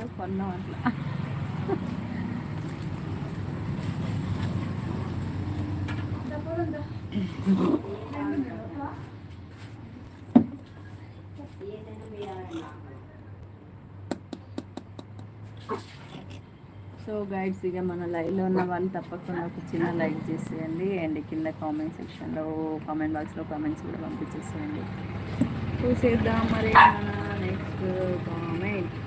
ఏదో కొన్నాం అట్లా. సో గైడ్స్, ఇక మన లైవ్లో ఉన్న వాళ్ళు తప్పకుండా ఒక చిన్న లైక్ చేసేయండి అండ్ కింద కామెంట్ సెక్షన్లో కామెంట్ బాక్స్లో కామెంట్స్ కూడా పంపించేసేయండి. చూసేద్దాం మరి మన నెక్స్ట్ కామెంట్.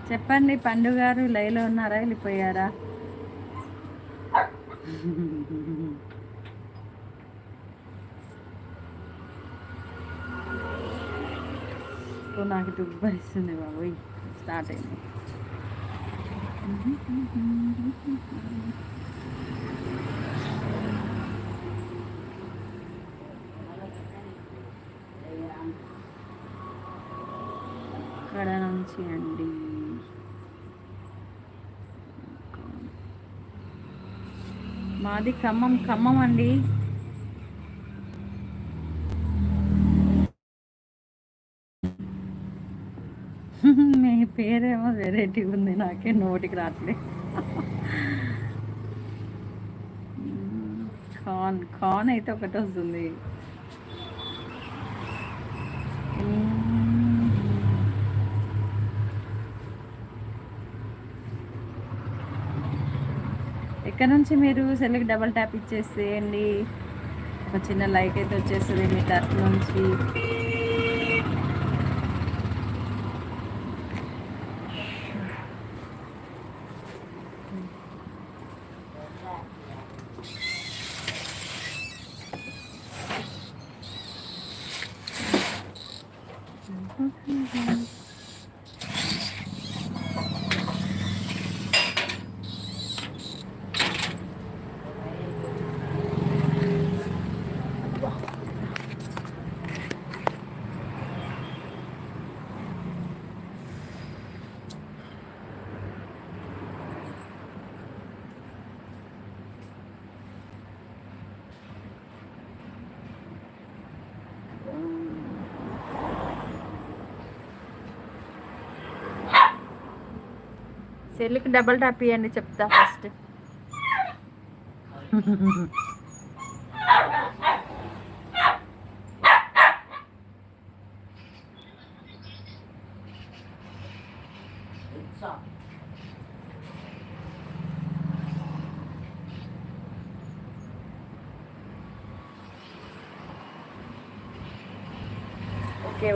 చెప్పండి, పండు గారు లైవ్లో ఉన్నారా, వెళ్ళిపోయారా? నాకు దుబ్బరిస్తుంది బాబోయ్, స్టార్ట్ అయింది. ఇక్కడ నుంచి అండి, మాది ఖమ్మం అండి. మీ పేరేమో వెరైటీగా ఉంది, నాకే నోటికి రావట్లే. ఖాన్ అయితే ఒకటి వస్తుంది. ఇక్కడ నుంచి మీరు సెల్కి డబల్ ట్యాప్ ఇచ్చేసేయండి. ఒక చిన్న లైక్ అయితే వచ్చేస్తుంది మీ తరఫు నుంచి. సెల్కి డబల్ ట్యాప్ ఇవ్వండి, చెప్తా first.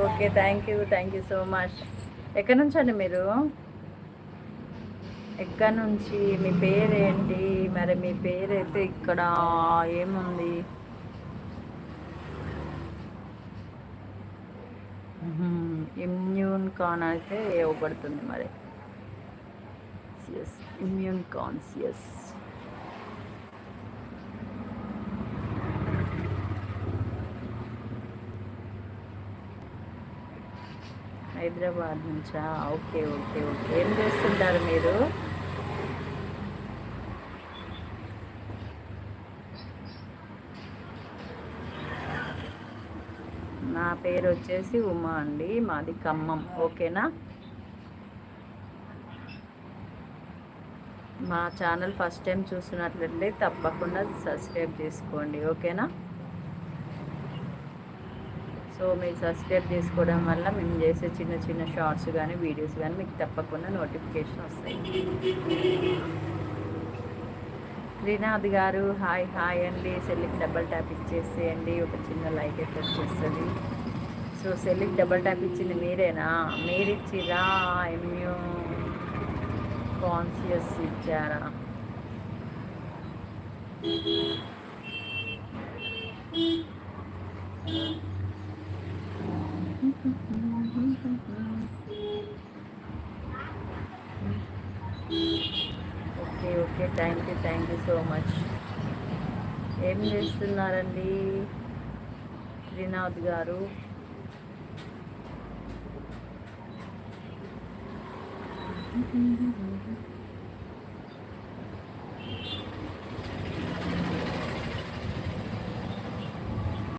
Okay, thank you so much. ఎక్కడి నుంచి అండి మీరు? ఎక్కడి నుంచి? మీ పేరేంటి? మరి మీ పేరైతే ఇక్కడ ఏముంది? ఇమ్యూన్ కాన్ అయితే ఇవ్వబడుతుంది మరి. Yes, immune conscious. హైదరాబాద్ నుంచా? ఓకే. ఏం చేస్తుంటారు మీరు? నా పేరు వచ్చేసి ఉమా అండి, మాది ఖమ్మం. ఓకేనా? మా ఛానల్ ఫస్ట్ టైం చూస్తున్నట్లయితే తప్పకుండా సబ్స్క్రైబ్ చేసుకోండి. ఓకేనా? సో మీరు సబ్స్క్రైబ్ చేసుకోవడం వల్ల మేము చేసే చిన్న షార్ట్స్ కానీ వీడియోస్ కానీ మీకు తప్పకుండా నోటిఫికేషన్ వస్తాయి. శ్రీనాథ్ గారు హాయ్ అండి. సెల్లికి డబల్ ట్యాప్ ఇచ్చేసేయండి, ఒక చిన్న లైక్ అయితే వచ్చేస్తుంది. సో సెల్లికి డబల్ ట్యాప్ ఇచ్చింది మీరేనా? మీరు ఇచ్చిరా? ఇమ్యూన్ కాన్షియస్ ఇచ్చారా? Okay, thank you so much. ఏం చేస్తున్నారండి శ్రీనాథ్ గారు?